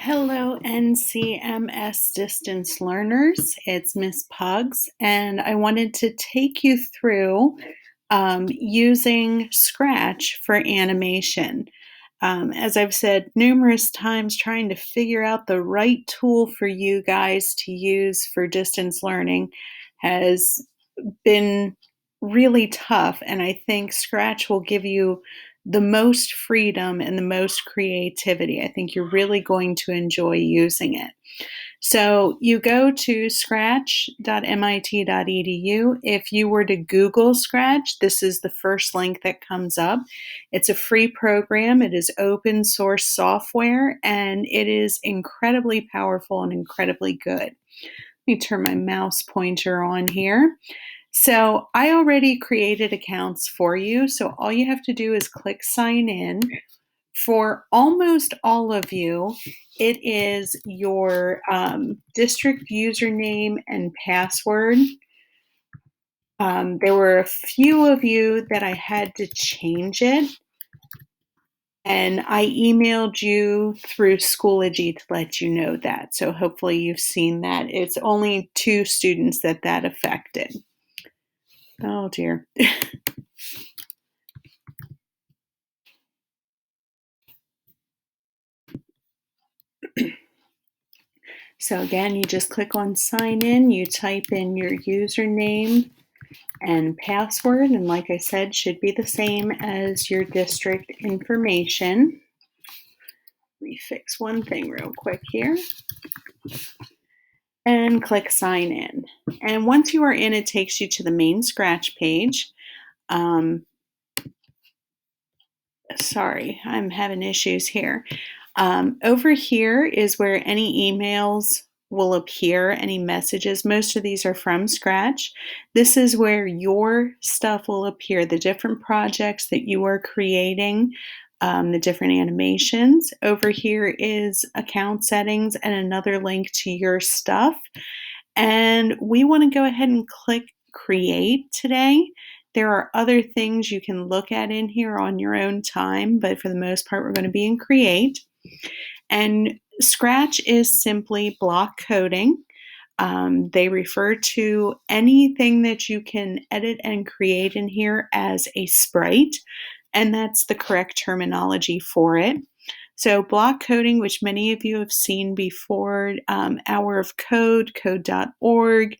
Hello, NCMS distance learners. It's Miss Pugs, and I wanted to take you through using Scratch for animation. As I've said numerous times, trying to figure out the right tool for you guys to use for distance learning has been really tough, and I think Scratch will give you the most freedom and the most creativity. I think you're really going to enjoy using it. So you go to scratch.mit.edu. If you were to Google Scratch, this is the first link that comes up. It's a free program. It is open source software, and it is incredibly powerful and incredibly good. Let me turn my mouse pointer on here. So I already created accounts for you. So all you have to do is click sign in. For almost all of you, it is your district username and password. There were a few of you that I had to change it. And I emailed you through Schoology to let you know that. So hopefully you've seen that. It's only 2 students that affected. Oh dear. So again, you just click on sign in, you type in your username and password, and like I said, should be the same as your district information. Let me fix one thing real quick here. And click sign in. And once you are in, it takes you to the main Scratch page. Sorry, I'm having issues here. Over here is where any emails will appear, any messages. Most of these are from Scratch. This is where your stuff will appear, the different projects that you are creating, the different animations. Over here is account settings and another link to your stuff. And we want to go ahead and click create today. There are other things you can look at in here on your own time, but for the most part, we're going to be in create. And Scratch is simply block coding. They refer to anything that you can edit and create in here as a sprite, and that's the correct terminology for it. So block coding, which many of you have seen before, Hour of Code, code.org,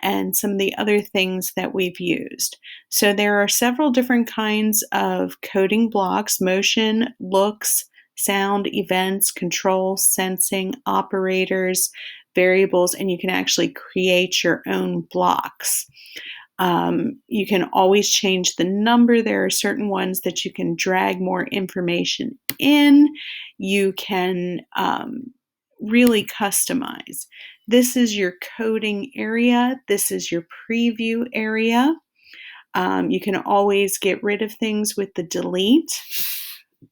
and some of the other things that we've used. So there are several different kinds of coding blocks: motion, looks, sound, events, control, sensing, operators, variables, and you can actually create your own blocks. You can always change the number. There are certain ones that you can drag more information in. You can really customize. This is your coding area. This is your preview area. You can always get rid of things with the delete.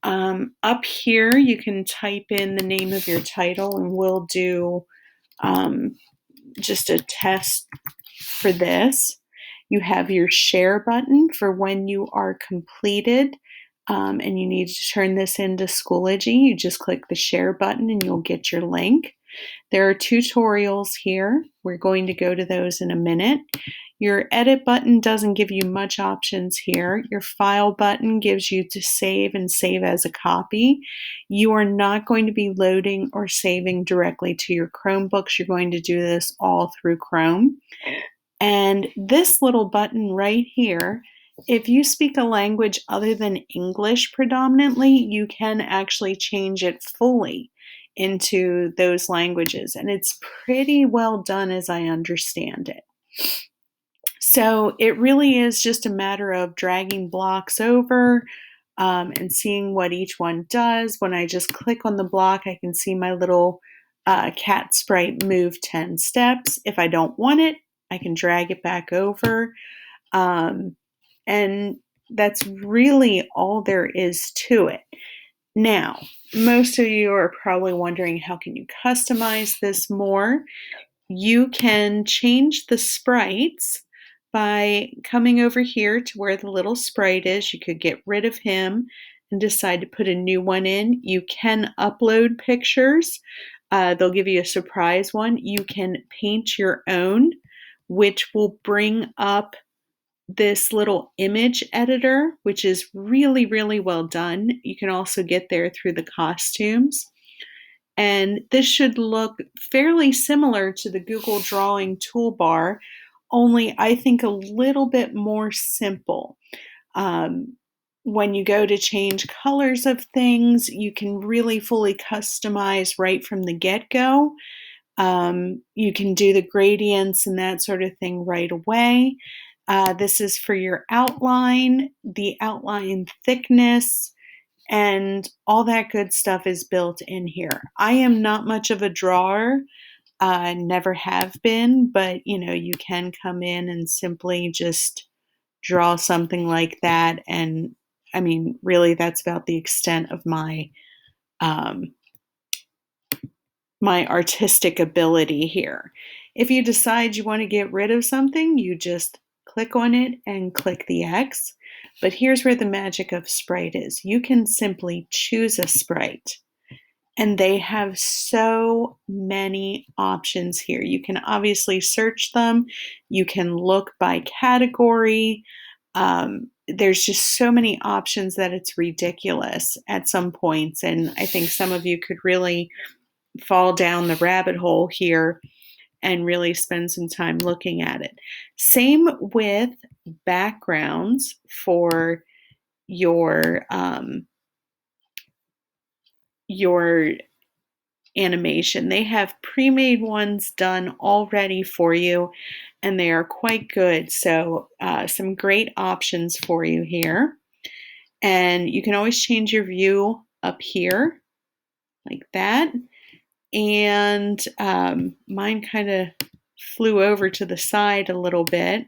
Up here, you can type in the name of your title, and we'll do just a test for this. You have your share button for when you are completed and you need to turn this into Schoology. You just click the share button and you'll get your link. There are tutorials here. We're going to go to those in a minute. Your edit button doesn't give you much options here. Your file button gives you to save and save as a copy. You are not going to be loading or saving directly to your Chromebooks. You're going to do this all through Chrome. And this little button right here, if you speak a language other than English predominantly, you can actually change it fully into those languages. And it's pretty well done as I understand it. So it really is just a matter of dragging blocks over and seeing what each one does. When I just click on the block, I can see my little cat sprite move 10 steps. If I don't want it, I can drag it back over. And that's really all there is to it. Now, most of you are probably wondering, how can you customize this more? You can change the sprites by coming over here to where the little sprite is. You could get rid of him and decide to put a new one in. You can upload pictures. they'll give you a surprise one. You can paint your own, which will bring up this little image editor, which is really, really well done. You can also get there through the costumes. And this should look fairly similar to the Google Drawing toolbar, only I think a little bit more simple. Um, when you go to change colors of things, you can really fully customize right from the get-go. You can do the gradients and that sort of thing right away. This is for your outline, the outline thickness, and all that good stuff is built in here. I am not much of a drawer, never have been, but you can come in and simply just draw something like that. And I mean, really, that's about the extent of um, my artistic ability here. If you decide you want to get rid of something, you just click on it and click the X. But here's where the magic of Sprite is. You can simply choose a sprite, and they have so many options here. You can obviously search them. You can look by category. There's just so many options that it's ridiculous at some points. And I think some of you could really fall down the rabbit hole here and really spend some time looking at it. Same with backgrounds for your animation. They have pre-made ones done already for you, and they are quite good. So some great options for you here. And you can always change your view up here like that. And mine kind of flew over to the side a little bit,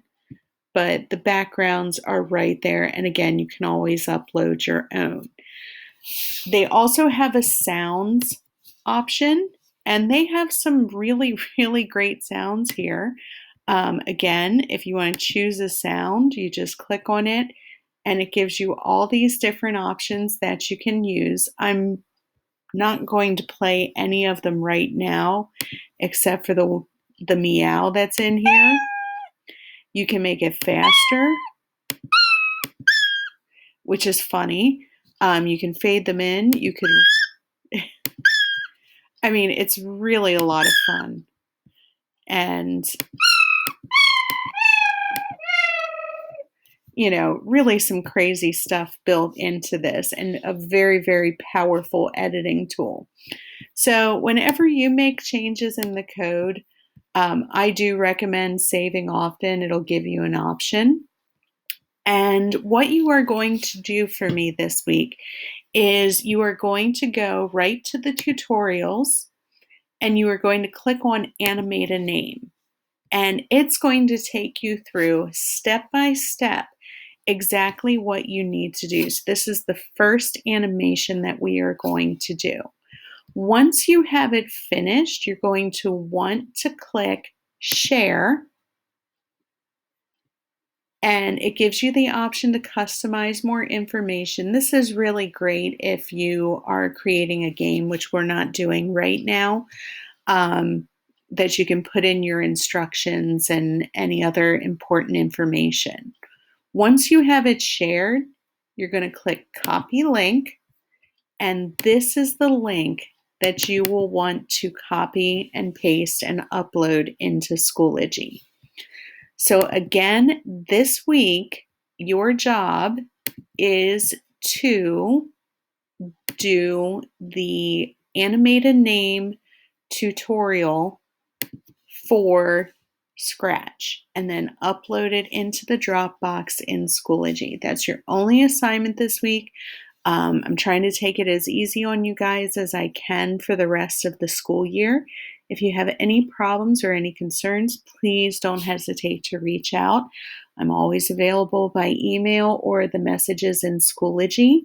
but the backgrounds are right there. And again, you can always upload your own. They also have a sounds option, and they have some really, really great sounds here. Again, if you want to choose a sound, you just click on it, and it gives you all these different options that you can use. I'm not going to play any of them right now, except for the meow that's in here. You can make it faster, which is funny. You can fade them in. You can, I mean, it's really a lot of fun. And, really some crazy stuff built into this, and a very, very powerful editing tool. So whenever you make changes in the code, I do recommend saving often. It'll give you an option. And what you are going to do for me this week is you are going to go right to the tutorials, and you are going to click on Animate a Name. And it's going to take you through step by step exactly what you need to do. So this is the first animation that we are going to do. Once you have it finished, you're going to want to click Share, and it gives you the option to customize more information. This is really great if you are creating a game, which we're not doing right now, that you can put in your instructions and any other important information. Once you have it shared, you're going to click Copy Link, and this is the link that you will want to copy and paste and upload into Schoology. So again, this week, your job is to do the Animate a Name tutorial for Scratch, and then upload it into the Dropbox in Schoology. That's your only assignment this week. I'm trying to take it as easy on you guys as I can for the rest of the school year. If you have any problems or any concerns, please don't hesitate to reach out. I'm always available by email or the messages in Schoology.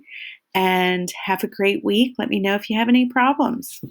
And have a great week. Let me know if you have any problems.